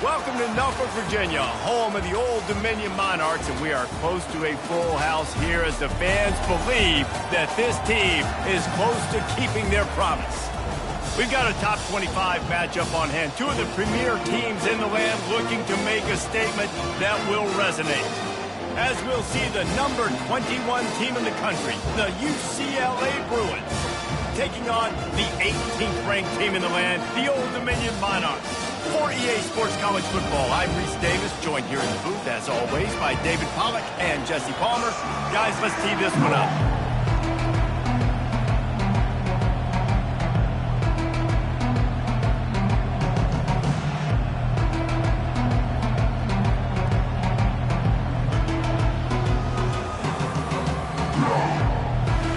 Welcome to Norfolk, Virginia, home of the Old Dominion Monarchs, and we are close to a full house here as the fans believe that this team is close to keeping their promise. We've got a top 25 matchup on hand, two of the premier teams in the land looking to make a statement that will resonate. As we'll see the number 21 team in the country, the UCLA Bruins, taking on the 18th ranked team in the land, the Old Dominion Monarchs. For EA Sports College Football, I'm Reese Davis, joined here in the booth, as always, by David Pollack and Jesse Palmer. Guys, let's tee this one up.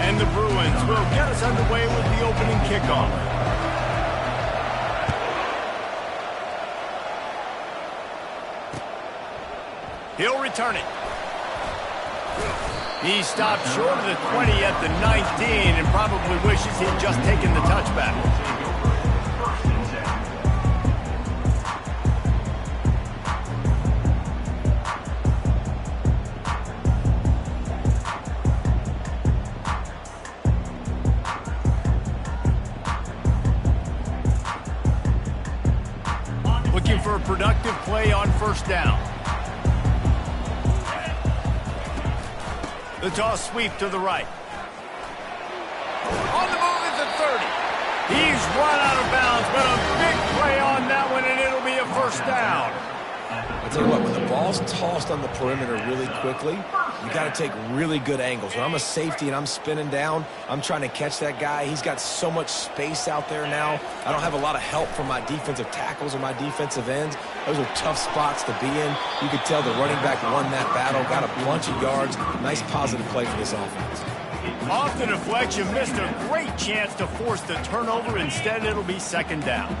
And the Bruins will get us underway with the opening kickoff. He'll return it. He stopped short of the 20 at the 19 and probably wishes he'd just taken the touchback. Looking for a productive play on first down. The toss sweep to the right. On the move is the 30. He's run out of bounds, but a big play on that one, and it'll be a first down. I tell you what, when the ball's tossed on the perimeter really quickly, you got to take really good angles. When I'm a safety and I'm spinning down, I'm trying to catch that guy. He's got so much space out there now. I don't have a lot of help from my defensive tackles or my defensive ends. Those are tough spots to be in. You could tell the running back won that battle, got a bunch of yards. Nice positive play for this offense. Off the deflection, missed a great chance to force the turnover. Instead, it'll be second down.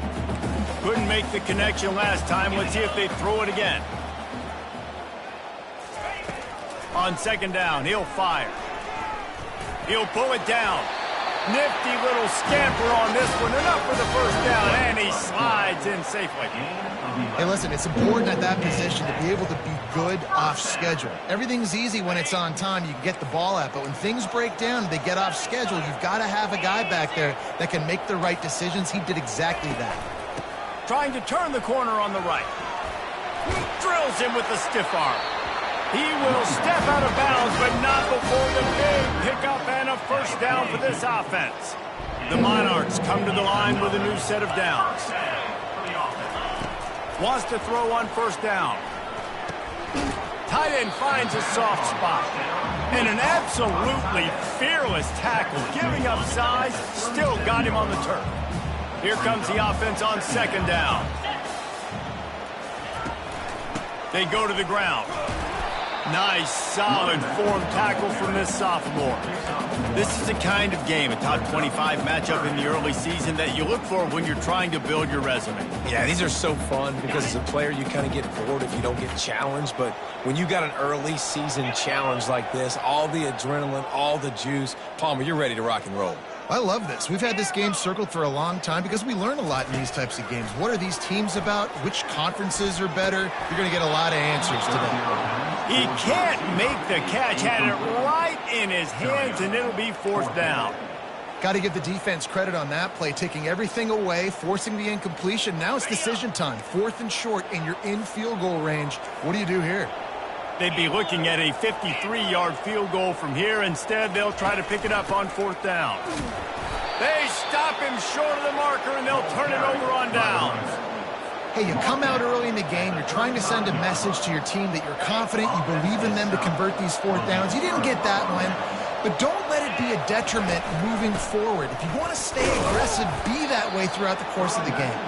Couldn't make the connection last time. Let's see if they throw it again. On second down, he'll fire. He'll pull it down. Nifty little scamper on this one. Enough for the first down, and he slides in safely. Hey, listen, it's important at that position to be able to be good off schedule. Everything's easy when it's on time. You can get the ball out, but when things break down and they get off schedule, you've got to have a guy back there that can make the right decisions. He did exactly that. Trying to turn the corner on the right. Drills him with the stiff arm. He will step out of bounds, but not before the big pickup and a first down for this offense. The Monarchs come to the line with a new set of downs. Wants to throw on first down. Tight end finds a soft spot. And an absolutely fearless tackle, giving up size, still got him on the turf. Here comes the offense on second down. They go to the ground. Nice, solid form tackle from this sophomore. This is the kind of game, a top 25 matchup in the early season, that you look for when you're trying to build your resume. Yeah, these are so fun because as a player, you kind of get bored if you don't get challenged. But when you got an early season challenge like this, all the adrenaline, all the juice, Palmer, you're ready to rock and roll. I love this. We've had this game circled for a long time because we learn a lot in these types of games. What are these teams about? Which conferences are better? You're going to get a lot of answers today. He can't make the catch. Had it right in his hands, and it'll be fourth down. Got to give the defense credit on that play, taking everything away, forcing the incompletion. Now it's decision time. Fourth and short, and you're in field goal range. What do you do here? They'd be looking at a 53-yard field goal from here. Instead, they'll try to pick it up on fourth down. They stop him short of the marker, and they'll turn it over on downs. Hey, you come out early in the game, you're trying to send a message to your team that you're confident, you believe in them to convert these fourth downs. You didn't get that one, but don't let it be a detriment moving forward. If you want to stay aggressive, be that way throughout the course of the game.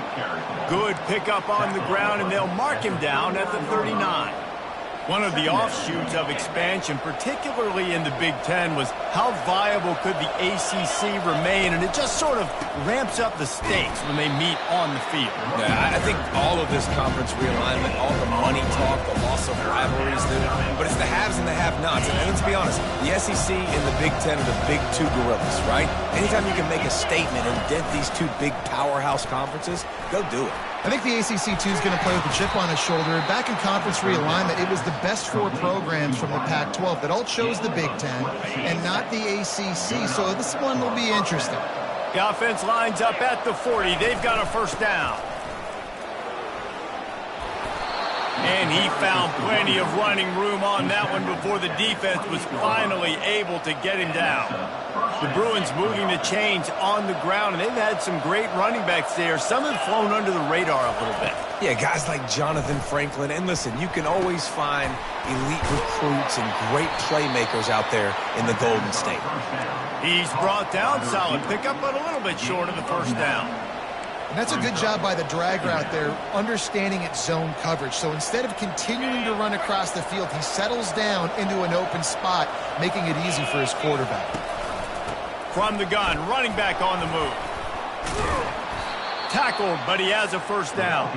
Good pickup on the ground, and they'll mark him down at the 39. One of the offshoots of expansion, particularly in the Big Ten, was How viable could the ACC remain? And it just sort of ramps up the stakes when they meet on the field. Yeah, I think all of this conference realignment, all the money talk, the loss of rivalries, but it's the haves and the have-nots. And let's be honest, the SEC and the Big Ten are the big two gorillas, right? Anytime you can make a statement and dent these two big powerhouse conferences, go do it. I think the ACC, too, is going to play with a chip on his shoulder. Back in conference realignment, it was the best 4 programs from the Pac-12 that all chose the Big Ten and not the ACC, so this one will be interesting. The offense lines up at the 40. They've got a first down. And he found plenty of running room on that one before the defense was finally able to get him down. The Bruins moving the chains on the ground, and they've had some great running backs there. Some have flown under the radar a little bit. Yeah, guys like Jonathan Franklin. And listen, you can always find elite recruits and great playmakers out there in the Golden State. He's brought down, solid pickup, but a little bit short of the first down. And that's a good job by the dragger out there, understanding its zone coverage. So instead of continuing to run across the field, he settles down into an open spot, making it easy for his quarterback. From the gun, running back on the move. Tackled, but he has a first down.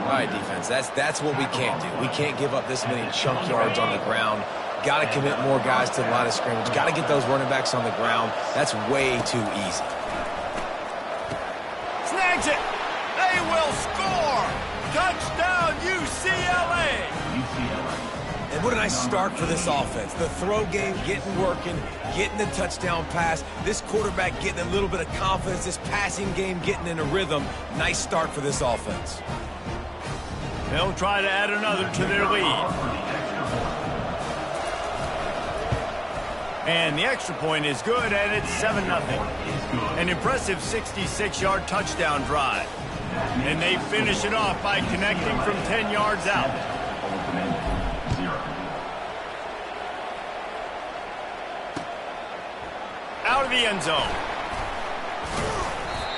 All right, defense, that's what we can't do. We can't give up this many chunk yards on the ground. Got to commit more guys to the line of scrimmage. Got to get those running backs on the ground. That's way too easy. Snags it. They will score. Touchdown, UCLA. And what a nice start for this offense. The throw game getting working, getting the touchdown pass. This quarterback getting a little bit of confidence. This passing game getting in a rhythm. Nice start for this offense. They'll try to add another to their lead. And the extra point is good, and it's 7-0. An impressive 66-yard touchdown drive. And they finish it off by connecting from 10 yards out. Out of the end zone.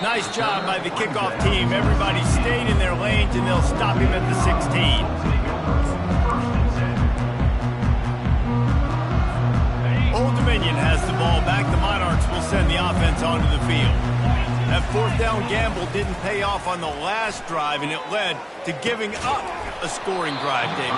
Nice job by the kickoff team. Everybody stayed in their lanes, and they'll stop him at the 16. Old Dominion has the ball back. The Monarchs will send the offense onto the field. That fourth down gamble didn't pay off on the last drive, and it led to giving up a scoring drive, David.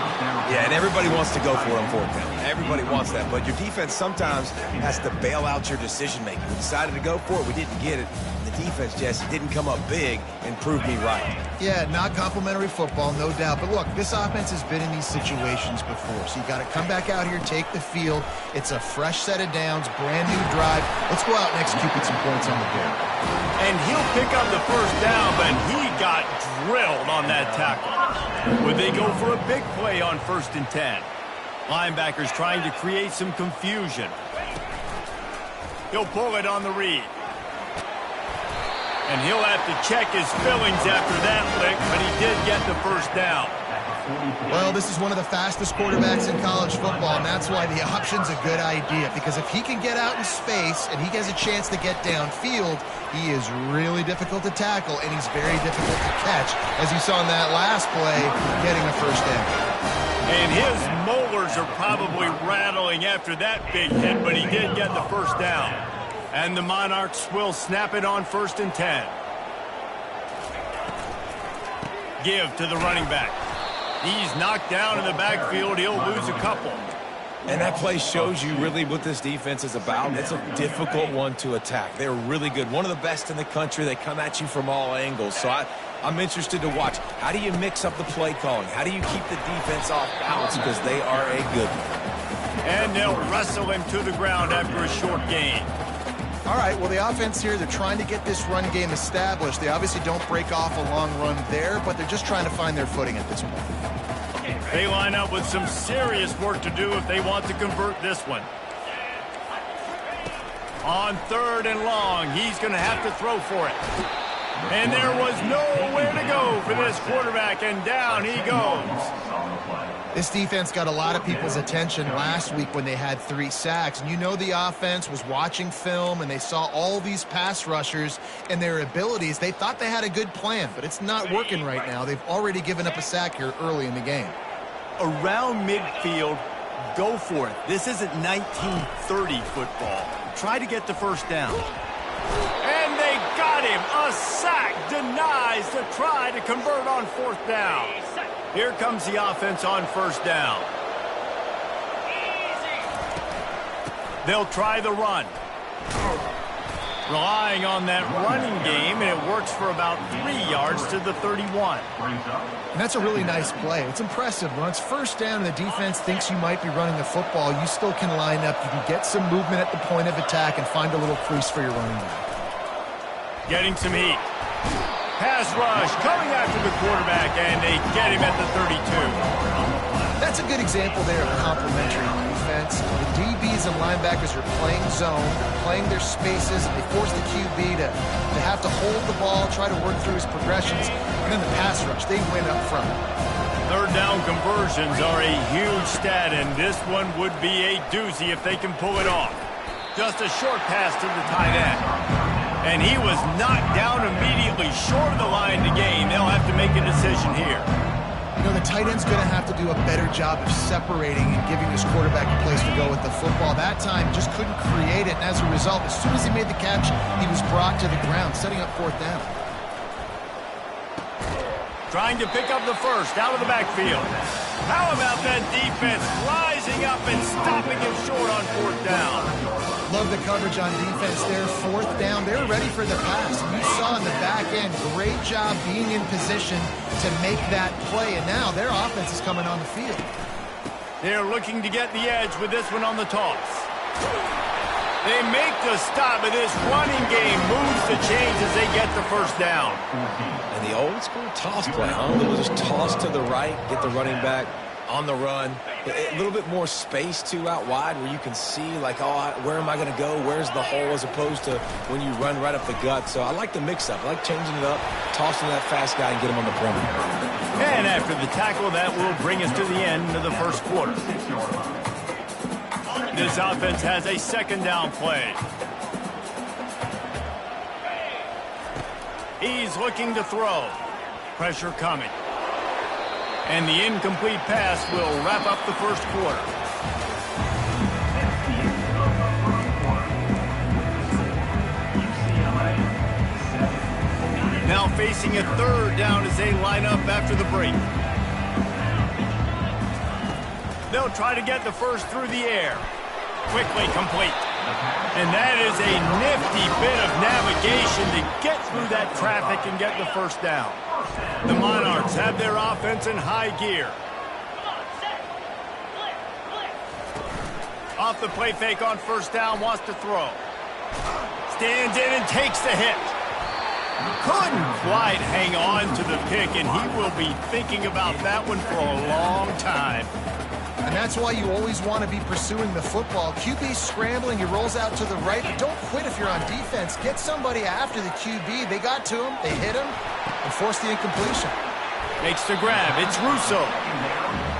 Yeah, and everybody wants to go for it on fourth down. Everybody wants that, but your defense sometimes has to bail out your decision-making. We decided to go for it. We didn't get it. The defense, Jesse, didn't come up big and prove me right. Yeah, not complimentary football, no doubt. But look, this offense has been in these situations before. So you got to come back out here, take the field. It's a fresh set of downs, brand new drive. Let's go out and execute with some points on the board. And he'll pick up the first down, but he got drilled on that tackle. Would they go for a big play on 1st and 10? Linebackers trying to create some confusion. He'll pull it on the read. And he'll have to check his fillings after that lick, but he did get the first down. Well, this is one of the fastest quarterbacks in college football, and that's why the option's a good idea. Because if he can get out in space and he has a chance to get downfield, he is really difficult to tackle, and he's very difficult to catch, as you saw in that last play, getting a first down. And his molars are probably rattling after that big hit, but he did get the first down. And the Monarchs will snap it on 1st and 10. Give to the running back. He's knocked down in the backfield. He'll lose a couple. And that play shows you really what this defense is about. It's a difficult one to attack. They're really good. One of the best in the country. They come at you from all angles. So I'm interested to watch. How do you mix up the play calling? How do you keep the defense off balance? Because they are a good one. And they'll wrestle him to the ground after a short gain. All right, well, the offense here, they're trying to get this run game established. They obviously don't break off a long run there, but they're just trying to find their footing at this point. They line up with some serious work to do if they want to convert this one. On 3rd and long, he's going to have to throw for it. And there was nowhere to go for this quarterback, and down he goes. This defense got a lot of people's attention last week when they had 3 sacks. And you know the offense was watching film, and they saw all these pass rushers and their abilities. They thought they had a good plan, but it's not working right now. They've already given up a sack here early in the game. Around midfield, Go for it. This isn't 1930 football. Try to get the first down. And they got him. A sack denies the try to convert on fourth down. Here comes the offense on first down. They'll try the run. Relying on that running game, and it works for about 3 yards to the 31. And that's a really nice play. It's impressive. When it's first down and the defense thinks you might be running the football, you still can line up. You can get some movement at the point of attack and find a little crease for your running back. Getting some heat. Pass rush coming after the quarterback, and they get him at the 32. That's a good example there of complementary defense. The DBs and linebackers are playing zone, playing their spaces, and they force the QB to have to hold the ball, try to work through his progressions. And then the pass rush, they win up front. Third down conversions are a huge stat, and this one would be a doozy if they can pull it off. Just a short pass to the tight end. And he was knocked down immediately short of the line to gain. They'll have to make a decision here. You know, the tight end's going to have to do a better job of separating and giving his quarterback a place to go with the football. That time just couldn't create it, and as a result, as soon as he made the catch, he was brought to the ground, setting up fourth down. Trying to pick up the first out of the backfield. How about that defense rising up and stopping him short on fourth down? Love the coverage on defense there. Fourth down, they're ready for the pass. And you saw in the back end, great job being in position to make that play. And now their offense is coming on the field. They're looking to get the edge with this one on the toss. They make the stop, but this running game moves the chains as they get the first down. And the old school toss play, huh? They'll just toss to the right, get the running back on the run. A little bit more space, too, out wide where you can see, like, oh, where am I going to go? Where's the hole, as opposed to when you run right up the gut. So I like the mix-up. I like changing it up, tossing that fast guy and get him on the perimeter. And after the tackle, that will bring us to the end of the first quarter. This offense has a second down play. He's looking to throw. Pressure coming. And the incomplete pass will wrap up the first quarter. Now facing a third down as they line up after the break. They'll try to get the first through the air. Quickly complete. And that is a nifty bit of navigation to get through that traffic and get the first down. The Monarchs have their offense in high gear. Off the play fake on first down, wants to throw. Stands in and takes the hit. Couldn't quite hang on to the pick, and he will be thinking about that one for a long time. And that's why you always want to be pursuing the football. QB scrambling, he rolls out to the right. But don't quit if you're on defense. Get somebody after the QB. They got to him, they hit him, and forced the incompletion. Makes the grab. It's Russo.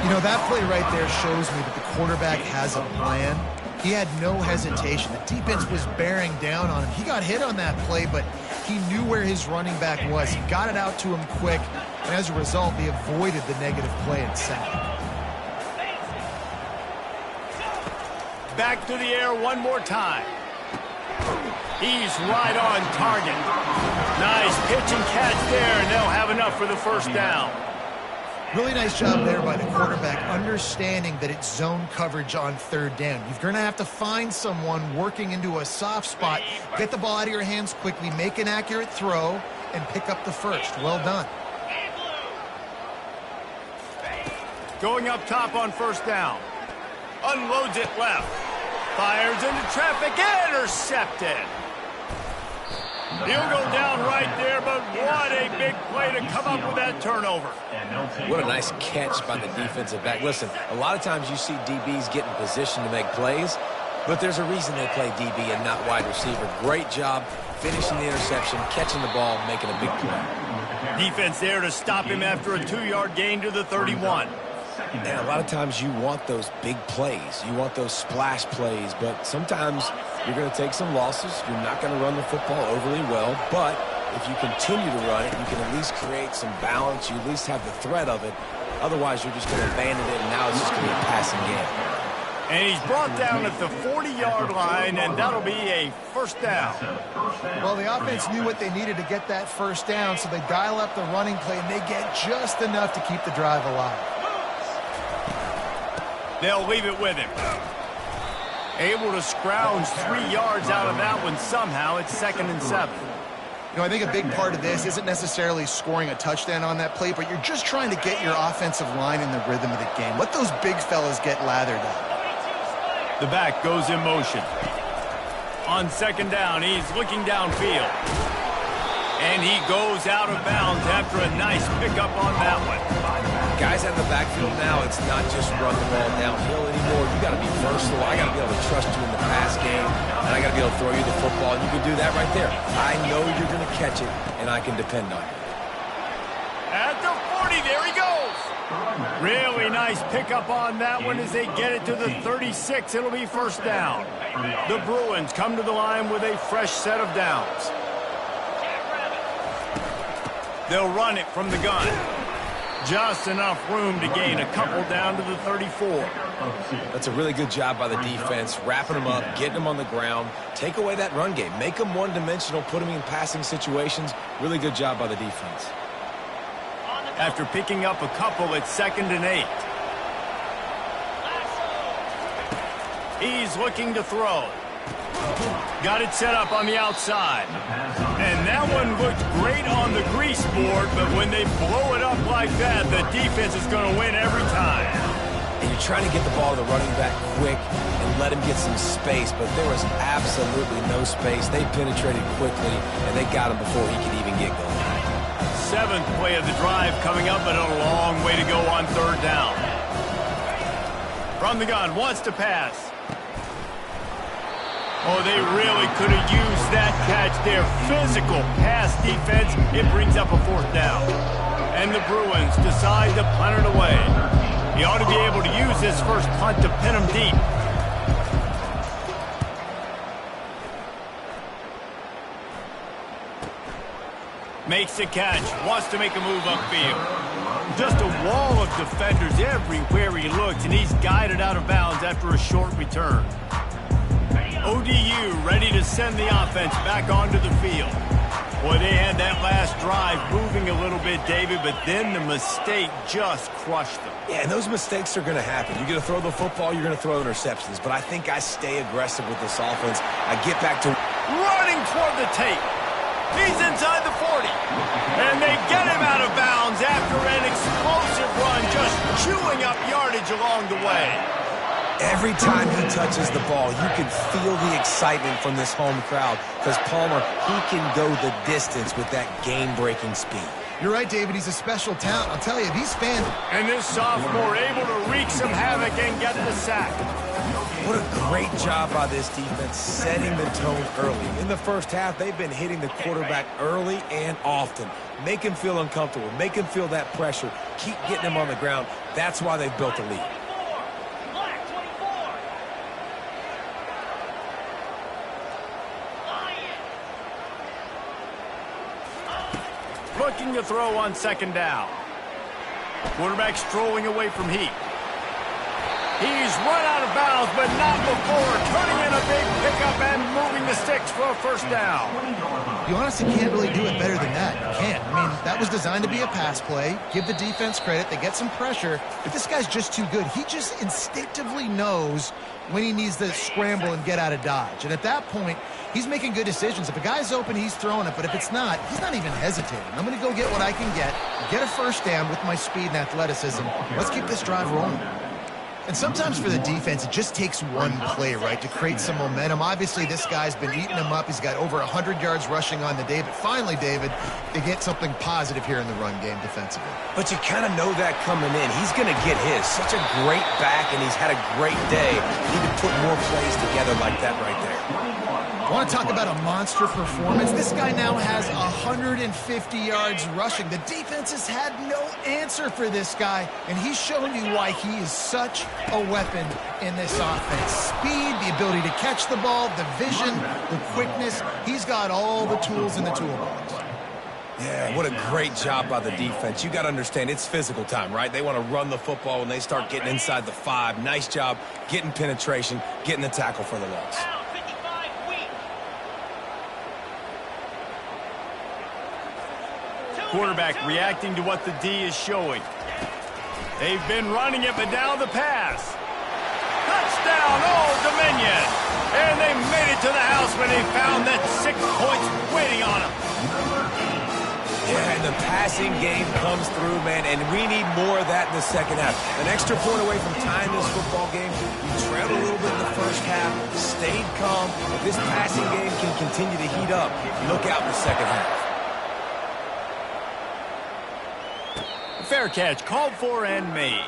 You know, that play right there shows me that the quarterback has a plan. He had no hesitation. The defense was bearing down on him. He got hit on that play, but he knew where his running back was. He got it out to him quick, and as a result, they avoided the negative play and sack. Back to the air one more time. He's right on target. Nice pitch and catch there, and they'll have enough for the first down. Really nice job there by the quarterback, understanding that it's zone coverage on third down. You're going to have to find someone working into a soft spot, get the ball out of your hands quickly, make an accurate throw, and pick up the first. Well done. Going up top on first down. Unloads it left. Fires into traffic. Intercepted. He'll go down right there, but what a big play to come up with that turnover. What a nice catch by the defensive back. Listen, a lot of times you see DBs get in position to make plays, but there's a reason they play DB and not wide receiver. Great job finishing the interception, catching the ball, making a big play. Defense there to stop him after a 2-yard gain to the 31. And a lot of times you want those big plays. You want those splash plays, but sometimes you're going to take some losses. You're not going to run the football overly well, but if you continue to run it, you can at least create some balance. You at least have the threat of it. Otherwise, you're just going to abandon it, and now it's just going to be a passing game. And he's brought down at the 40-yard line, and that'll be a first down. Well, the offense knew what they needed to get that first down, so they dial up the running play, and they get just enough to keep the drive alive. They'll leave it with him. Able to scrounge 3 yards out of that one somehow. It's 2nd and 7. You know, I think a big part of this isn't necessarily scoring a touchdown on that play, but you're just trying to get your offensive line in the rhythm of the game. Let those big fellas get lathered up. The back goes in motion. On 2nd down, he's looking downfield. And he goes out of bounds after a nice pickup on that one. Guys out of the backfield now, it's not just run the ball downhill anymore. You got to be versatile. I got to be able to trust you in the pass game, and I got to be able to throw you the football, and you can do that right there. I know you're going to catch it, and I can depend on you. At the 40, there he goes. Really nice pickup on that one as they get it to the 36. It'll be first down. The Bruins come to the line with a fresh set of downs. They'll run it from the gun. Just enough room to gain a couple down to the 34. That's a really good job by the defense, wrapping them up, getting them on the ground. Take away that run game. Make them one-dimensional, put them in passing situations. Really good job by the defense. After picking up a couple, it's 2nd and 8. He's looking to throw. Got it set up on the outside. And that one looked great on the grease board, but when they blow it up like that, the defense is going to win every time. And you're trying to get the ball to the running back quick and let him get some space, but there was absolutely no space. They penetrated quickly, and they got him before he could even get going. 7th play of the drive coming up, but a long way to go on 3rd down. From the gun, wants to pass. Oh, they really could have used that catch. Their physical pass defense, it brings up a 4th down. And the Bruins decide to punt it away. He ought to be able to use this first punt to pin him deep. Makes the catch, wants to make a move upfield. Just a wall of defenders everywhere he looks, and he's guided out of bounds after a short return. ODU ready to send the offense back onto the field. Boy, they had that last drive moving a little bit, David, but then the mistake just crushed them. Yeah, and those mistakes are going to happen. You're going to throw the football, you're going to throw interceptions. But I think I stay aggressive with this offense. I get back to running toward the tape. He's inside the 40. And they get him out of bounds after an explosive run, just chewing up yardage along the way. Every time he touches the ball, you can feel the excitement from this home crowd because Palmer, he can go the distance with that game-breaking speed. You're right, David. He's a special talent. I'll tell you, these fans... And this sophomore able to wreak some havoc and get the sack. What a great job by this defense setting the tone early. In the first half, they've been hitting the quarterback early and often. Make him feel uncomfortable. Make him feel that pressure. Keep getting him on the ground. That's why they've built a lead. Looking to throw on 2nd down. Quarterback strolling away from heat. He's run out of bounds, but not before turning in a big pickup and moving the sticks for a first down. You honestly can't really do it better than that. You can't. I mean, that was designed to be a pass play. Give the defense credit. They get some pressure. But this guy's just too good. He just instinctively knows when he needs to scramble and get out of dodge. And at that point, he's making good decisions. If a guy's open, he's throwing it. But if it's not, he's not even hesitating. I'm going to go get what I can get a first down with my speed and athleticism. Let's keep this drive rolling. And sometimes for the defense, it just takes one play, right, to create some momentum. Obviously, this guy's been eating them up. He's got over 100 yards rushing on the day. But finally, David, they get something positive here in the run game defensively. But you kind of know that coming in. He's going to get his. Such a great back, and he's had a great day. Need to put more plays together like that right there. I want to talk about a monster performance. This guy now has 150 yards rushing. The defense has had no answer for this guy, and he's shown you why he is such a weapon in this offense. Speed, the ability to catch the ball, the vision, the quickness. He's got all the tools in the toolbox. Yeah, what a great job by the defense. You got to understand, it's physical time, right? They want to run the football when they start getting inside the 5. Nice job getting penetration, getting the tackle for the loss. Quarterback reacting to what the D is showing. They've been running it, but now the pass. Touchdown, Old Dominion! And they made it to the house when they found that 6 points waiting on them. Yeah, and the passing game comes through, man, and we need more of that in the second half. An extra point away from tying this football game. You trailed a little bit in the first half, stayed calm. If this passing game can continue to heat up, look out in the second half. Fair catch, called for and made.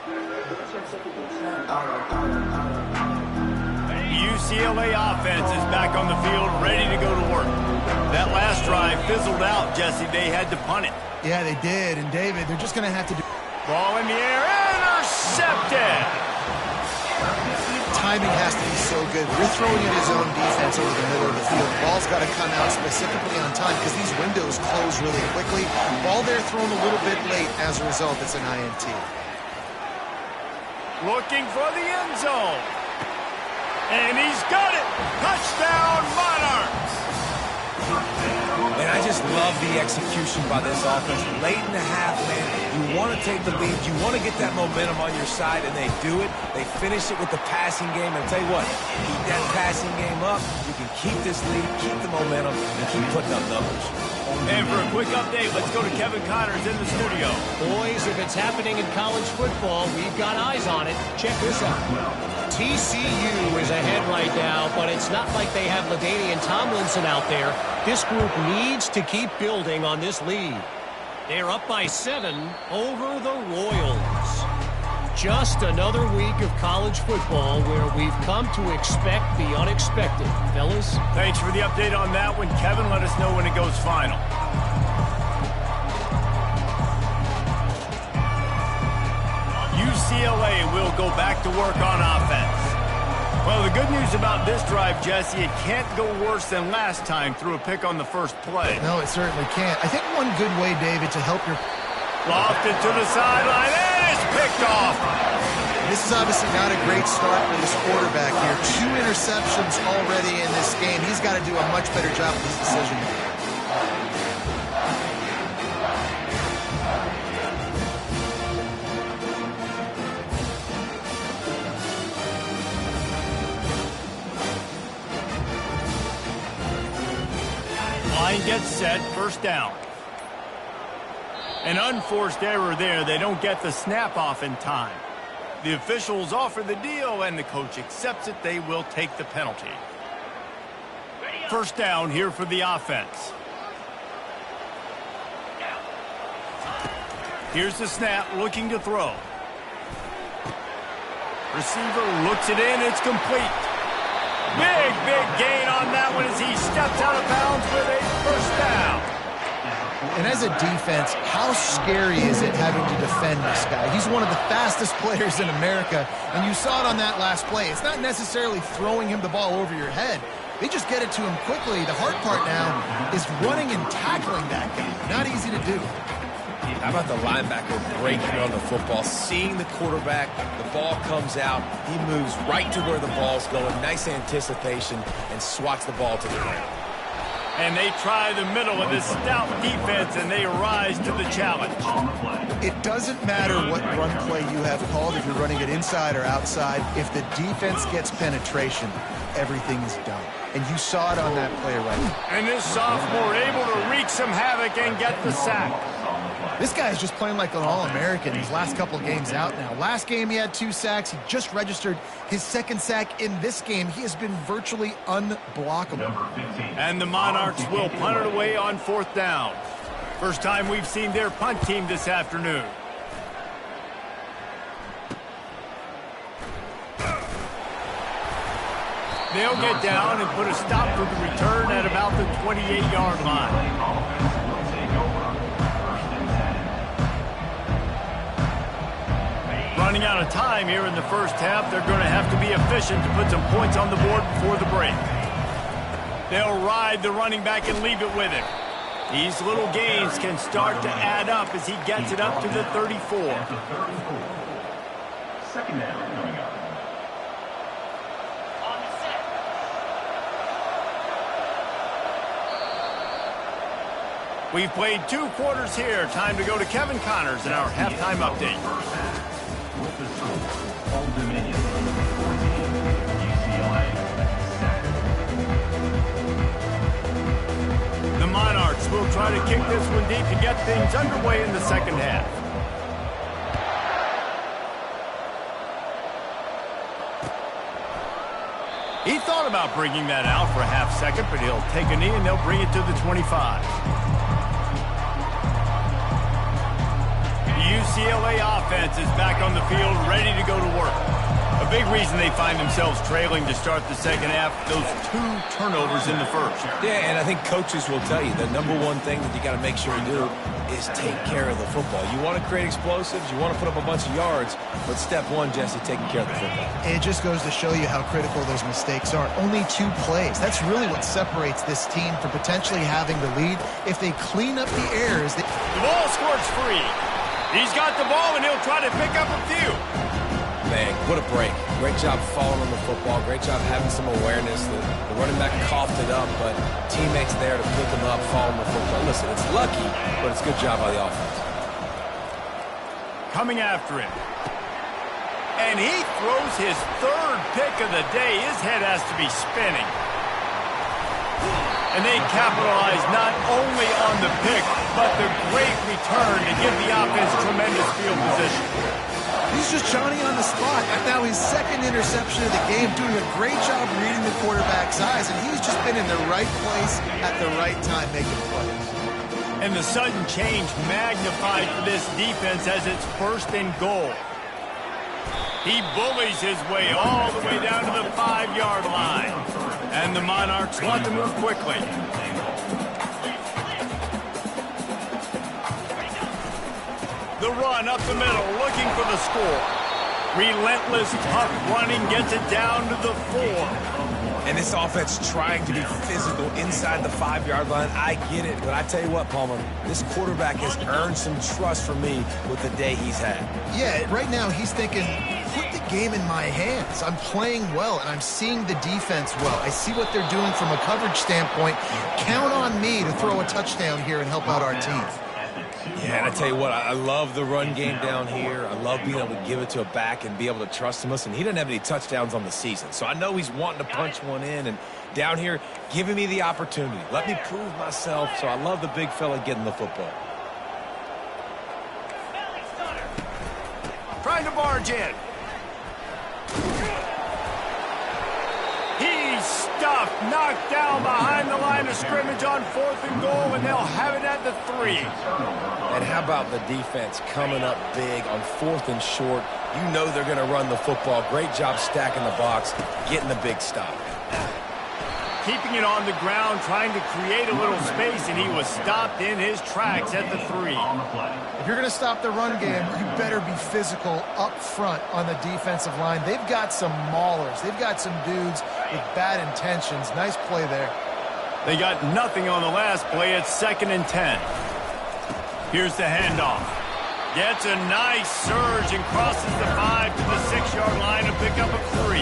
The UCLA offense is back on the field, ready to go to work. That last drive fizzled out, Jesse. They had to punt it. Yeah, they did. And, David, they're just going to have to do... Ball in the air, intercepted! Timing has to be so good. We're throwing in his own defense over the middle of the field. The ball's got to come out specifically on time because these windows close really quickly. Ball there thrown a little bit late. As a result, it's an INT. Looking for the end zone. And he's got it! Touchdown, Monarchs! And I just love the execution by this offense. Late in the half, man, you want to take the lead. You want to get that momentum on your side, and they do it. They finish it with the passing game. And I'll tell you what, keep that passing game up. You can keep this lead, keep the momentum, and keep putting up numbers. And for a quick update, let's go to Kevin Connors in the studio. Boys, if it's happening in college football, we've got eyes on it. Check this out. TCU is ahead right now, but it's not like they have LaDainian Tomlinson out there. This group needs to keep building on this lead. They're up by 7 over the Royals. Just another week of college football where we've come to expect the unexpected. Fellas? Thanks for the update on that one. Kevin, let us know when it goes final. UCLA will go back to work on offense. Well, the good news about this drive, Jesse, it can't go worse than last time through a pick on the first play. No, it certainly can't. I think one good way, David, to help your... Lofted to the sideline, and it's picked off. This is obviously not a great start for this quarterback here. 2 interceptions already in this game. He's got to do a much better job with his decision. Line gets set, first down. An unforced error there. They don't get the snap off in time. The officials offer the deal, and the coach accepts it. They will take the penalty. First down here for the offense. Here's the snap, looking to throw. Receiver looks it in. It's complete. Big gain on that one as he steps out of bounds with a first down. And as a defense, how scary is it having to defend this guy? He's one of the fastest players in America, and you saw it on that last play. It's not necessarily throwing him the ball over your head. They just get it to him quickly. The hard part now is running and tackling that guy. Not easy to do. How about the linebacker breaking on the football, seeing the quarterback, the ball comes out, he moves right to where the ball's going, nice anticipation, and swats the ball to the ground. And they try the middle of this stout defense, and they rise to the challenge. It doesn't matter what run play you have called, if you're running it inside or outside. If the defense gets penetration, everything is done. And you saw it on that play right now. And this sophomore able to wreak some havoc and get the sack. This guy is just playing like an All-American these last couple of games out now. Last game he had 2 sacks. He just registered his 2nd sack in this game. He has been virtually unblockable. And the Monarchs will punt it away on 4th down. First time we've seen their punt team this afternoon. They'll get down and put a stop to the return at about the 28-yard line. Running out of time here in the first half. They're going to have to be efficient to put some points on the board before the break. They'll ride the running back and leave it with him. These little gains can start to add up as he gets it up to the 34. Second down coming up. We've played 2 quarters here. Time to go to Kevin Connors in our halftime update. With the score, Old Dominion, number 14, UCLA. The Monarchs will try to kick this one deep to get things underway in the second half. He thought about bringing that out for a half second, but he'll take a knee and they'll bring it to the 25. The UCLA offense is back on the field, ready to go to work. A big reason they find themselves trailing to start the second half, those 2 turnovers in the first. Yeah, and I think coaches will tell you the number one thing that you got to make sure you do is take care of the football. You want to create explosives, you want to put up a bunch of yards, but step one, Jesse, taking care of the football. It just goes to show you how critical those mistakes are. Only 2 plays. That's really what separates this team from potentially having the lead. If they clean up the errors... The ball squirts free. He's got the ball, and he'll try to pick up a few. Man, what a break. Great job following on the football. Great job having some awareness. The running back coughed it up, but teammates there to pick him up, following the football. Listen, it's lucky, but it's a good job by the offense. Coming after him. And he throws his 3rd pick of the day. His head has to be spinning. And they capitalize not only on the pick, but the great return to give the offense tremendous field position. He's just Johnny on the spot. Now his 2nd interception of the game, doing a great job reading the quarterback's eyes, and he's just been in the right place at the right time making plays. And the sudden change magnified for this defense as it's 1st and goal. He bullies his way all the way down to the 5-yard line. And the Monarchs want to move quickly. The run up the middle, looking for the score. Relentless, tough running gets it down to the 4. And this offense trying to be physical inside the 5-yard line. I get it, but I tell you what, Palmer, this quarterback has earned some trust from me with the day he's had. Yeah, right now he's thinking, put the game in my hands. I'm playing well, and I'm seeing the defense well. I see what they're doing from a coverage standpoint. Count on me to throw a touchdown here and help out our team. Yeah, and I tell you what, I love the run game down here. I love being able to give it to a back and be able to trust him. Listen, he doesn't have any touchdowns on the season, so I know he's wanting to punch one in. And down here, giving me the opportunity. Let me prove myself, so I love the big fella getting the football. Trying to barge in. He's stuffed, knocked down behind the line of scrimmage on 4th and goal, and they'll have it at the 3. And how about the defense coming up big on 4th and short? You know they're going to run the football. Great job stacking the box, getting the big stop. Keeping it on the ground, trying to create a little space, and he was stopped in his tracks at the 3. If you're going to stop the run game, you better be physical up front on the defensive line. They've got some maulers. They've got some dudes with bad intentions. Nice play there. They got nothing on the last play. It's 2nd and 10. Here's the handoff. Gets a nice surge and crosses the 5 to the 6-yard line to pick up a 3.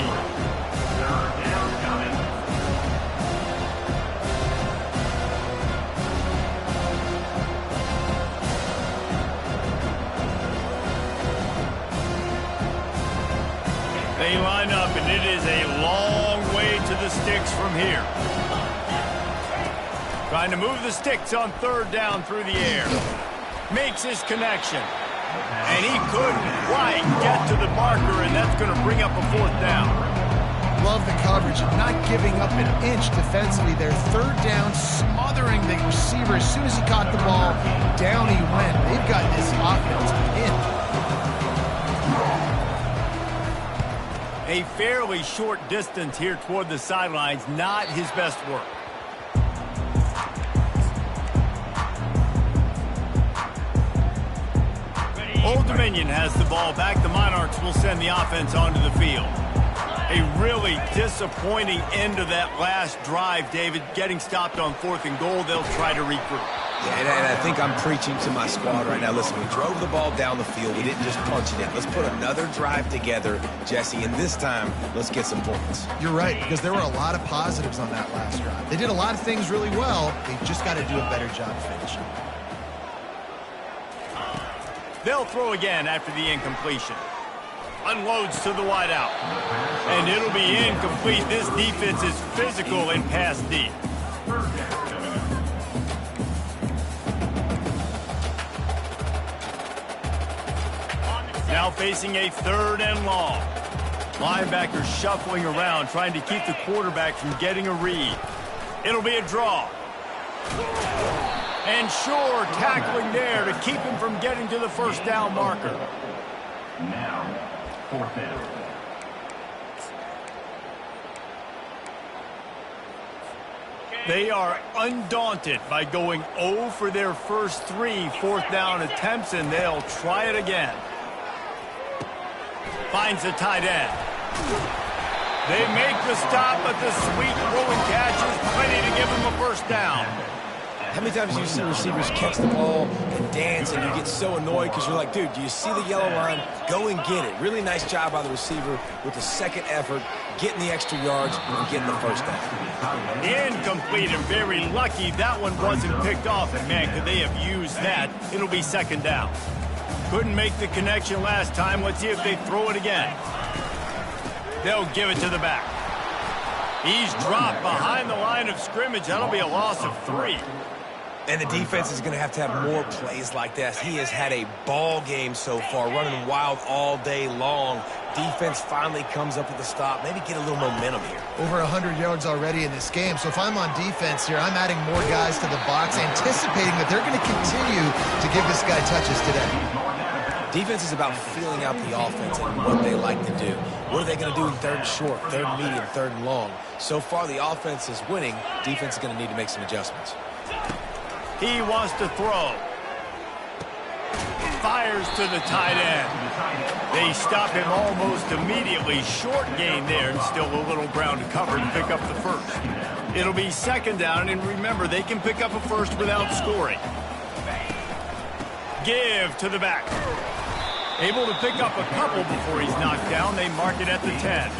They line up, and it is a long way to the sticks from here. Trying to move the sticks on 3rd down through the air. Makes his connection. And he couldn't quite get to the marker, and that's going to bring up a 4th down. Love the coverage, not giving up an inch defensively. Their 3rd down, smothering the receiver. As soon as he caught the ball, down he went. They've got this offense pinned. A fairly short distance here toward the sidelines, not his best work. Old Dominion has the ball back. The Monarchs will send the offense onto the field. A really disappointing end of that last drive, David. Getting stopped on 4th and goal, they'll try to regroup. And I think I'm preaching to my squad right now. Listen, we drove the ball down the field. We didn't just punch it in. Let's put another drive together, Jesse, and this time, let's get some points. You're right, because there were a lot of positives on that last drive. They did a lot of things really well. They just got to do a better job finishing. They'll throw again after the incompletion. Unloads to the wideout. And it'll be incomplete. This defense is physical in pass deep. Now facing a 3rd and long. Linebackers shuffling around, trying to keep the quarterback from getting a read. It'll be a draw. And Shore tackling there to keep him from getting to the first down marker. Now, 4th down. They are undaunted by going 0 for their first 3 4th down attempts, and they'll try it again. Finds the tight end. They make the stop, but the sweet throwing catch is plenty to give them a first down. How many times do you see receivers catch the ball and dance, and you get so annoyed because you're like, dude, do you see the yellow line? Go and get it. Really nice job by the receiver with the second effort, getting the extra yards and getting the first down. Incomplete, and very lucky that one wasn't picked off. And, man, could they have used that? It'll be 2nd down. Couldn't make the connection last time. Let's see if they throw it again. They'll give it to the back. He's dropped behind the line of scrimmage. That'll be a loss of 3. And the defense is going to have more plays like this. He has had a ball game so far, running wild all day long. Defense finally comes up with a stop. Maybe get a little momentum here. Over 100 yards already in this game. So if I'm on defense here, I'm adding more guys to the box, anticipating that they're going to continue to give this guy touches today. Defense is about feeling out the offense and what they like to do. What are they going to do in 3rd and short, 3rd and medium, 3rd and long? So far, the offense is winning. Defense is going to need to make some adjustments. He wants to throw. Fires to the tight end. They stop him almost immediately. Short gain there, and still a little ground to cover to pick up the first. It'll be 2nd down, and remember, they can pick up a first without scoring. Give to the back. Able to pick up a couple before he's knocked down. They mark it at the 10.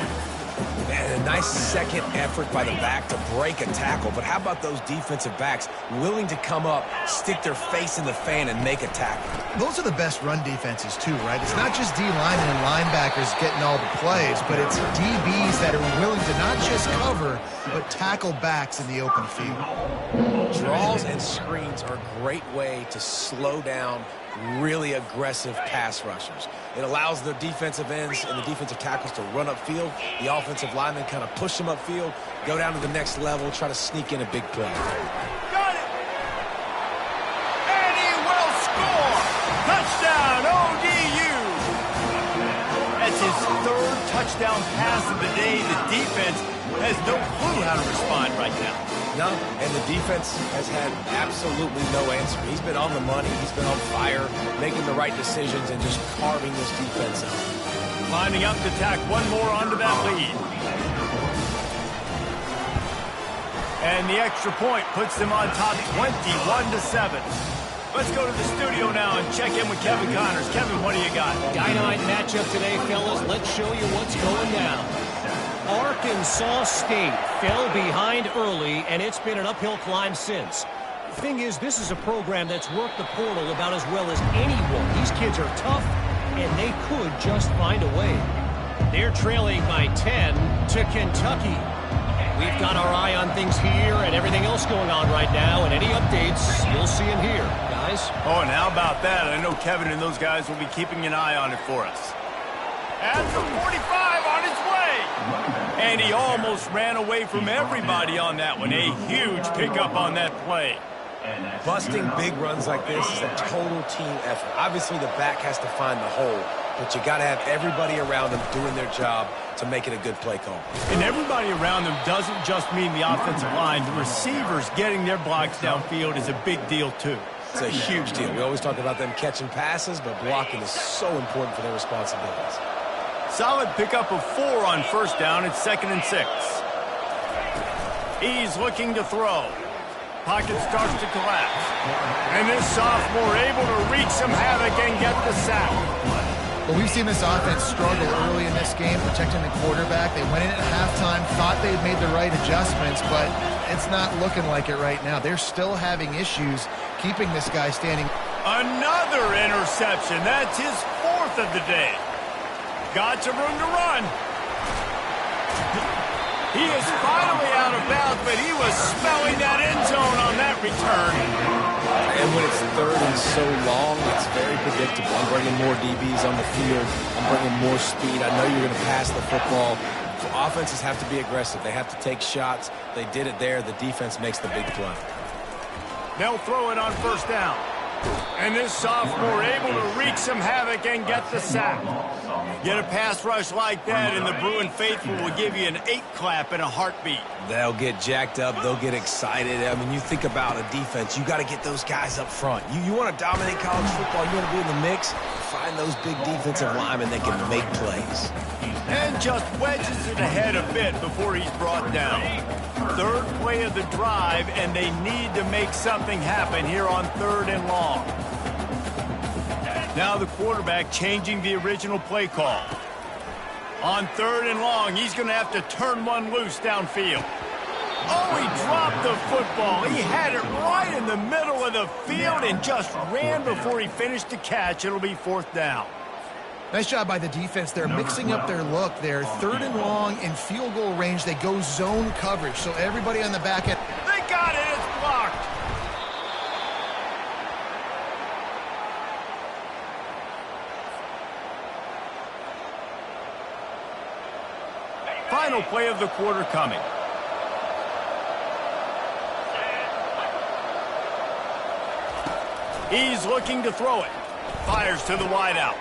Man, a nice second effort by the back to break a tackle. But how about those defensive backs willing to come up, stick their face in the fan, and make a tackle? Those are the best run defenses, too, right? It's not just D-linemen and linebackers getting all the plays, but it's DBs that are willing to not just cover, but tackle backs in the open field. Draws and screens are a great way to slow down really aggressive pass rushers. It allows the defensive ends and the defensive tackles to run upfield. The offensive linemen kind of push them upfield, go down to the next level, try to sneak in a big play. Got it! And he will score! Touchdown, ODU! That's his 3rd touchdown pass of the day. The defense has no clue how to respond right now. No, and the defense has had absolutely no answer. He's been on the money. He's been on fire, making the right decisions and just carving this defense up. Lining up to tack one more onto that lead. And the extra point puts them on top 21-7. Let's go to the studio now and check in with Kevin Connors. Kevin, what do you got? Dynamite matchup today, fellas. Let's show you what's going down. Arkansas State fell behind early, and it's been an uphill climb since. The thing is, this is a program that's worked the portal about as well as anyone. These kids are tough, and they could just find a way. They're trailing by 10 to Kentucky. We've got our eye on things here and everything else going on right now, and any updates, you'll see them here, guys. Oh, and how about that? I know Kevin and those guys will be keeping an eye on it for us. At the 45 on his way. And he almost ran away from everybody on that one. A huge pickup on that play. Busting big runs like this is a total team effort. Obviously, the back has to find the hole, but you got to have everybody around them doing their job to make it a good play call. And everybody around them doesn't just mean the offensive line. The receivers getting their blocks downfield is a big deal, too. It's a huge deal. We always talk about them catching passes, but blocking is so important for their responsibilities. Solid pickup of 4 on first down. It's 2nd and 6. He's looking to throw. pocket starts to collapse. And this sophomore able to wreak some havoc and get the sack. Well, we've seen this offense struggle early in this game protecting the quarterback. They went in at halftime, thought they had made the right adjustments, but it's not looking like it right now. They're still having issues keeping this guy standing. Another interception. That's his 4th of the day. Got some room to run. He is finally out of bounds, but he was smelling that end zone on that return. And when it's 3rd and so long, it's very predictable. I'm bringing more DBs on the field. I'm bringing more speed. I know you're going to pass the football. Offenses have to be aggressive. They have to take shots. They did it there. The defense makes the big play. They'll throw it on 1st down. And this sophomore able to wreak some havoc and get the sack. Get a pass rush like that, and the Bruin faithful will give you an 8 clap in a heartbeat. They'll get jacked up. They'll get excited. I mean, you think about a defense. You got to get those guys up front. You want to dominate college football. You want to be in the mix. Find those big defensive linemen that can make plays. And just wedges it ahead a bit before he's brought down. 3rd play of the drive, and they need to make something happen here on 3rd and long. Now the quarterback changing the original play call. On 3rd and long, he's going to have to turn one loose downfield. Oh, he dropped the football. He had it right in the middle of the field and just ran before he finished the catch. It'll be 4th down. Nice job by the defense. They're mixing up their look. They're 3rd and long in field goal range. They go zone coverage, so everybody on the back end. They got it. It's blocked. Final play of the quarter coming. He's looking to throw it. Fires to the wideout.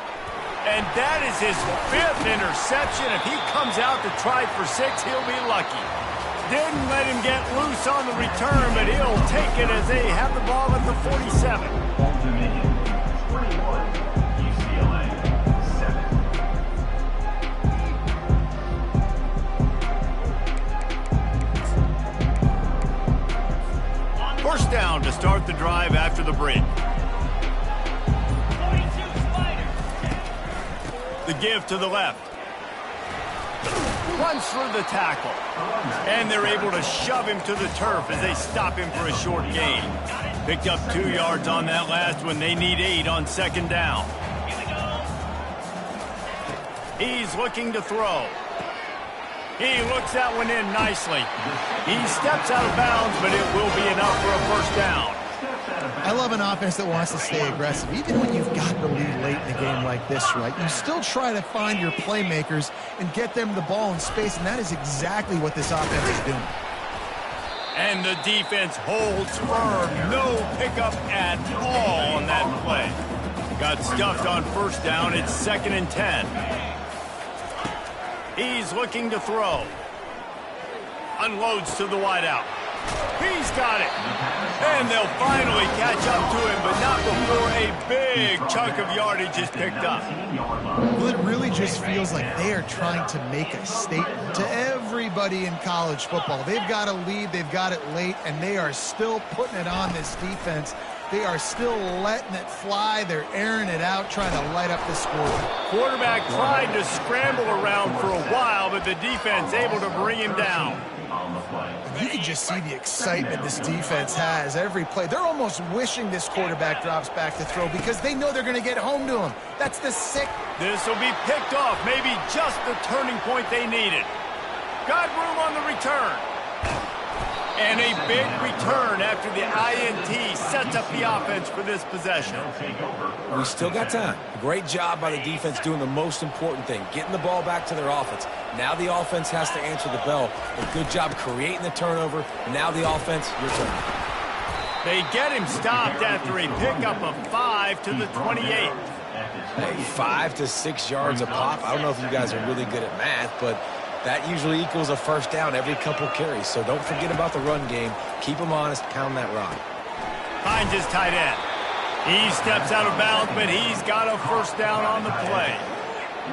And that is his 5th interception. If he comes out to try for 6, he'll be lucky. Didn't let him get loose on the return, but he'll take it as they have the ball at the 47. Old Dominion, 21, UCLA, 7. First down to start the drive after the break. The give to the left. Runs through the tackle. And they're able to shove him to the turf as they stop him for a short gain. Picked up 2 yards on that last one. They need 8 on 2nd down. He's looking to throw. He looks that one in nicely. He steps out of bounds, but it will be enough for a 1st down. I love an offense that wants to stay aggressive. Even when you've got the lead late in a game like this, right, you still try to find your playmakers and get them the ball in space, and that is exactly what this offense is doing. And the defense holds firm. No pickup at all on that play. Got stuffed on 1st down. It's 2nd and 10. He's looking to throw. Unloads to the wideout. He's got it. And they'll finally catch up to him, but not before a big chunk of yardage is picked up. Well, it really just feels like they are trying to make a statement to everybody in college football. They've got a lead, they've got it late, and they are still putting it on this defense. They are still letting it fly. They're airing it out, trying to light up the score. Quarterback tried to scramble around for a while, but the defense able to bring him down. You can just see the excitement this defense has every play. They're almost wishing this quarterback drops back to throw because they know they're going to get home to him. That's the sick. This will be picked off, maybe just the turning point they needed. Got room on the return. And a big return after the INT sets up the offense for this possession. We still got time. Great job by the defense doing the most important thing, getting the ball back to their offense. Now the offense has to answer the bell. A good job creating the turnover. Now the offense, your turn. They get him stopped after a pickup of 5 to the 28. Hey, 5 to 6 yards a pop. I don't know if you guys are really good at math, but that usually equals a 1st down every couple carries. So don't forget about the run game. Keep them honest. Pound that rock. Finds his tight end. He steps out of bounds, but he's got a 1st down on the play.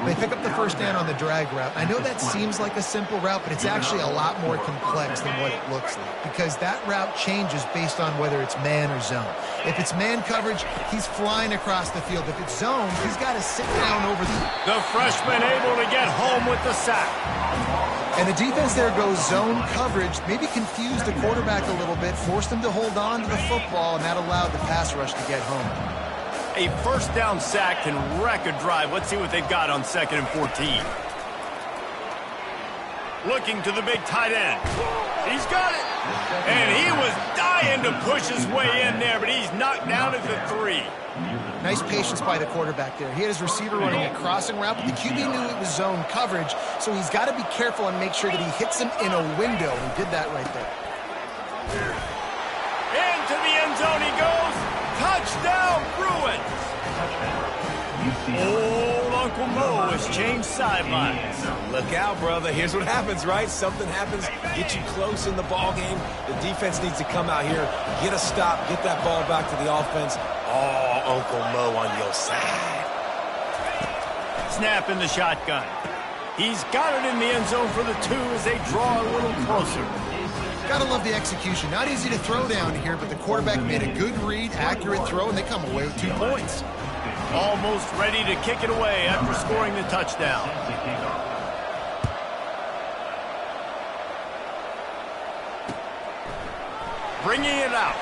They pick up the first down on the drag route. I know that seems like a simple route, but it's actually a lot more complex than what it looks like because that route changes based on whether it's man or zone. If it's man coverage, he's flying across the field. If it's zone, he's got to sit down over the freshman able to get home with the sack. And the defense there goes zone coverage, maybe confused the quarterback a little bit, forced him to hold on to the football, and that allowed the pass rush to get home. A first down sack can wreck a drive. Let's see what they've got on 2nd and 14. Looking to the big tight end. He's got it. And he was dying to push his way in there, but he's knocked down at the 3. Nice patience by the quarterback there. He had his receiver running a crossing route, but the QB knew it was zone coverage, so he's got to be careful and make sure that he hits him in a window. He did that right there. Into the end zone he goes. Touchdown, Bruins. Old Uncle Mo has changed sidelines. Look out, brother. Here's what happens, right? Something happens, get you close in the ball game. The defense needs to come out here, get a stop, get that ball back to the offense. Oh, Uncle Mo on your side. Snap in the shotgun. He's got it in the end zone for the 2 as they draw a little closer. Gotta love the execution. Not easy to throw down here, but the quarterback made a good read, accurate throw, and they come away with 2 points. Almost ready to kick it away after scoring the touchdown. Bringing it out.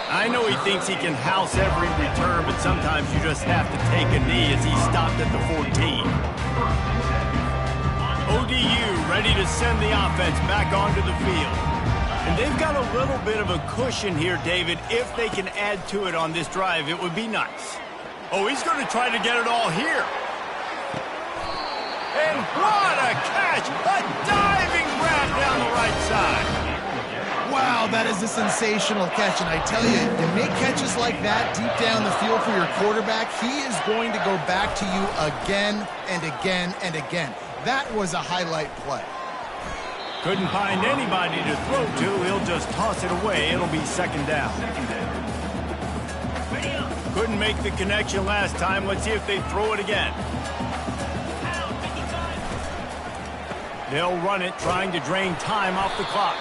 I know he thinks he can house every return, but sometimes you just have to take a knee as he stopped at the 14. ODU ready to send the offense back onto the field. And they've got a little bit of a cushion here, David. If they can add to it on this drive, it would be nice. Oh, he's going to try to get it all here. And what a catch! A diving grab down the right side. Wow, that is a sensational catch. And I tell you, to make catches like that deep down the field for your quarterback, he is going to go back to you again and again and again. That was a highlight play. Couldn't find anybody to throw to. He'll just toss it away. It'll be 2nd down. Couldn't make the connection last time. Let's see if they throw it again. They'll run it, trying to drain time off the clock.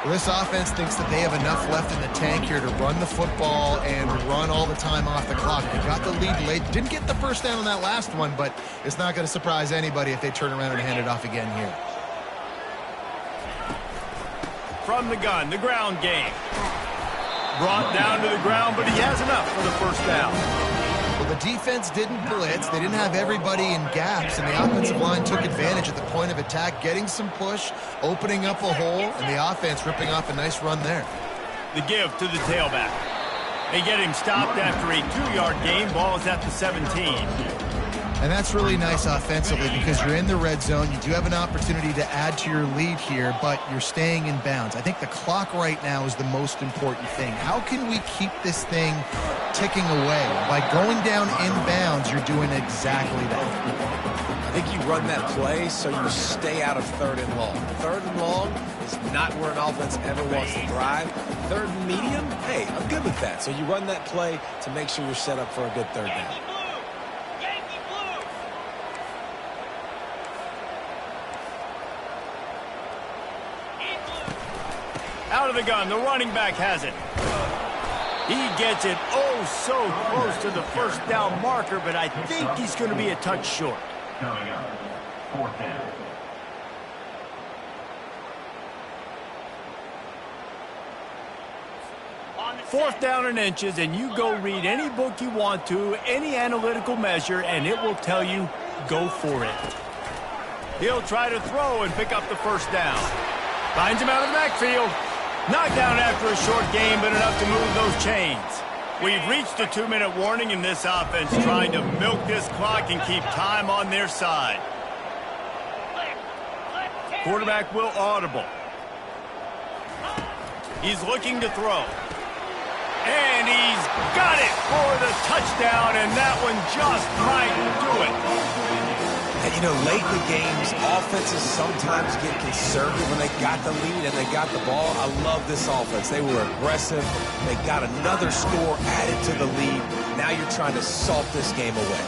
Well, this offense thinks that they have enough left in the tank here to run the football and run all the time off the clock. They got the lead late. Didn't get the first down on that last one, but it's not going to surprise anybody if they turn around and hand it off again here. From the gun, the ground game. Brought down to the ground, but he has enough for the first down. Well, the defense didn't blitz. They didn't have everybody in gaps, and the offensive line took advantage at the point of attack, getting some push, opening up a hole, and the offense ripping off a nice run there. The give to the tailback. They get him stopped after a 2-yard gain. Ball is at the 17. And that's really nice offensively because you're in the red zone. You do have an opportunity to add to your lead here, but you're staying in bounds. I think the clock right now is the most important thing. How can we keep this thing ticking away? By going down in bounds, you're doing exactly that. I think you run that play so you stay out of 3rd and long. 3rd and long is not where an offense ever wants to thrive. 3rd and medium, hey, I'm good with that. So you run that play to make sure you're set up for a good 3rd down. Out of the gun, the running back has it. He gets it oh so close to the first down marker, but I think he's going to be a touch short. Coming up, 4th down. Fourth down and inches, and you go read any book you want to, any analytical measure, and it will tell you, go for it. He'll try to throw and pick up the first down. Finds him out of the backfield. Knocked down after a short gain, but enough to move those chains. We've reached a 2-minute warning in this offense, trying to milk this clock and keep time on their side. Quarterback will audible. He's looking to throw. And he's got it for the touchdown, and that one just might do it. And, you know, late in the games, offenses sometimes get conservative when they got the lead and they got the ball. I love this offense. They were aggressive. They got another score added to the lead. Now you're trying to salt this game away.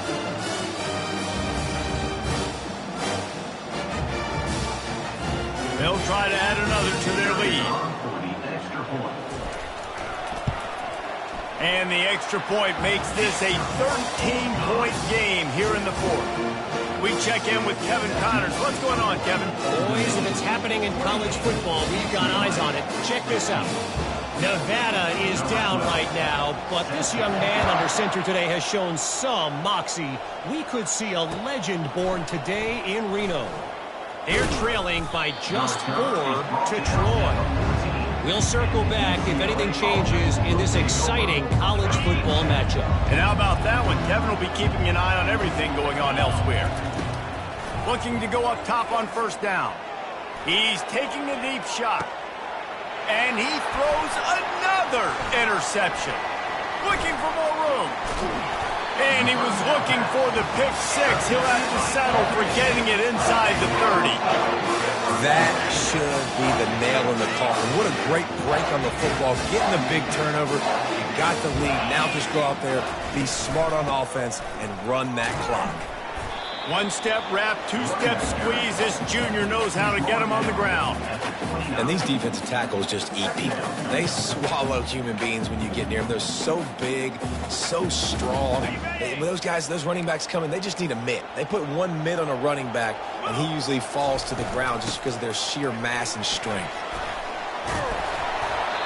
They'll try to add another to their lead. And the extra point makes this a 13-point game here in the fourth. We check in with Kevin Connors. What's going on, Kevin? Boys, if it's happening in college football, we've got eyes on it. Check this out. Nevada is down right now, but this young man under center today has shown some moxie. We could see a legend born today in Reno. They're trailing by just 4 to Troy. We'll circle back if anything changes in this exciting college football matchup. And how about that one? Kevin will be keeping an eye on everything going on elsewhere. Looking to go up top on first down. He's taking a deep shot. And he throws another interception. Looking for more room. And he was looking for the pick six. He'll have to settle for getting it inside the 30. That should be the nail in the coffin. What a great break on the football. Getting a big turnover. You got the lead. Now just go out there, be smart on offense, and run that clock. One-step wrap, two-step squeeze. This junior knows how to get him on the ground. And these defensive tackles just eat people. They swallow human beings when you get near them. They're so big, so strong. When those guys, those running backs come in, they just need a mitt. They put one mitt on a running back, and he usually falls to the ground just because of their sheer mass and strength.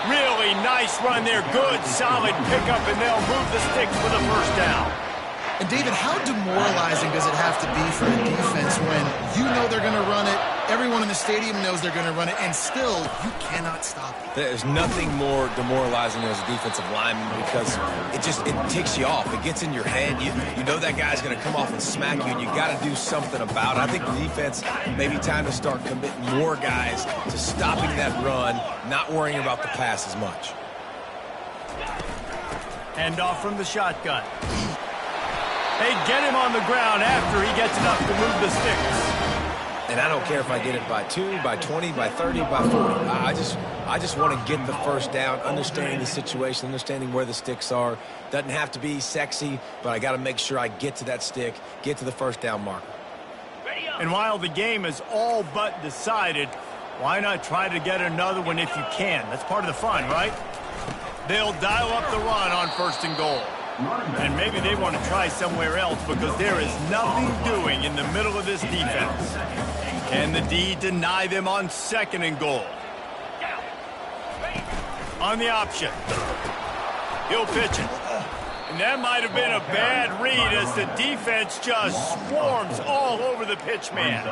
Really nice run there. Good, solid pickup, and they'll move the sticks for the first down. And, David, how demoralizing does it have to be for a defense when you know they're going to run it, everyone in the stadium knows they're going to run it, and still you cannot stop it? There's nothing more demoralizing as a defensive lineman because it ticks you off. It gets in your head. You know that guy's going to come off and smack you, and you got to do something about it. I think the defense may be time to start committing more guys to stopping that run, not worrying about the pass as much. Hand off from the shotgun. They get him on the ground after he gets enough to move the sticks. And I don't care if I get it by 2, by 20, by 30, by 40. I just want to get the first down, understanding the situation, understanding where the sticks are. Doesn't have to be sexy, but I got to make sure I get to that stick, get to the first down marker. And while the game is all but decided, why not try to get another one if you can? That's part of the fun, right? They'll dial up the run on first and goal. And maybe they want to try somewhere else because there is nothing doing in the middle of this defense. Can the D deny them on second and goal? On the option. He'll pitch it. And that might have been a bad read as the defense just swarms all over the pitch man.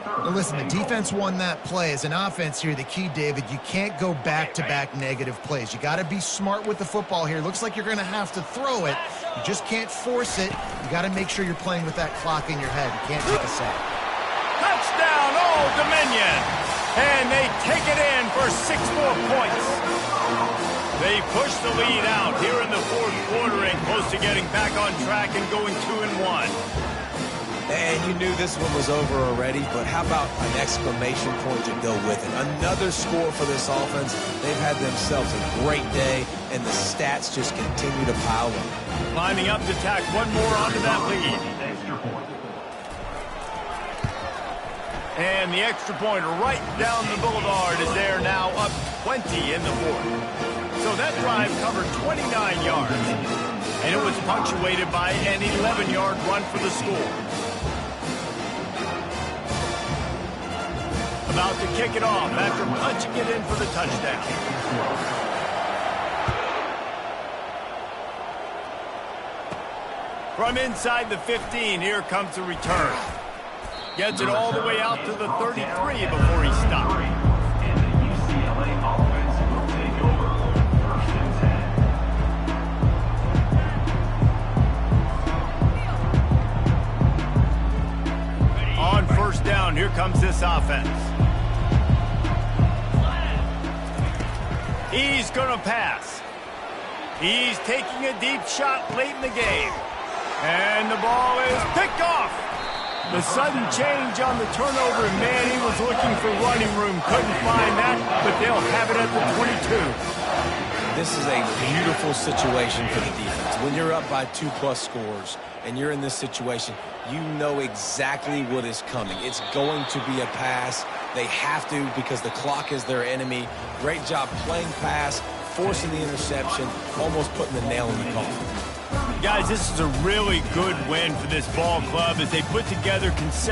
Now listen, the defense won that play. As an offense here, the key, David, you can't go back-to-back negative plays. You got to be smart with the football here. Looks like you're going to have to throw it. You just can't force it. You got to make sure you're playing with that clock in your head. You can't take a sack. Touchdown, Old Dominion! And they take it in for 6 more points. They push the lead out here in the fourth quarter and close to getting back on track and going 2-1. And you knew this one was over already, but how about an exclamation point to go with it? Another score for this offense. They've had themselves a great day, and the stats just continue to pile up. Lining up to tack one more onto that lead. And the extra point right down the boulevard is there now, up 20 in the fourth. So that drive covered 29 yards, and it was punctuated by an 11-yard run for the score. About to kick it off after punching it in for the touchdown. From inside the 15, here comes the return. Gets it all the way out to the 33 before he stopped. And the UCLA offense will take over. First and 10. On first down, here comes this offense. He's going to pass. He's taking a deep shot late in the game. And the ball is picked off. The sudden change on the turnover, and man, he was looking for running room. Couldn't find that, but they'll have it at the 22. This is a beautiful situation for the defense. When you're up by 2+ scores and you're in this situation, you know exactly what is coming. It's going to be a pass. They have to because the clock is their enemy. Great job playing pass, forcing the interception, almost putting the nail in the coffin. Guys, this is a really good win for this ball club as they put together consecutive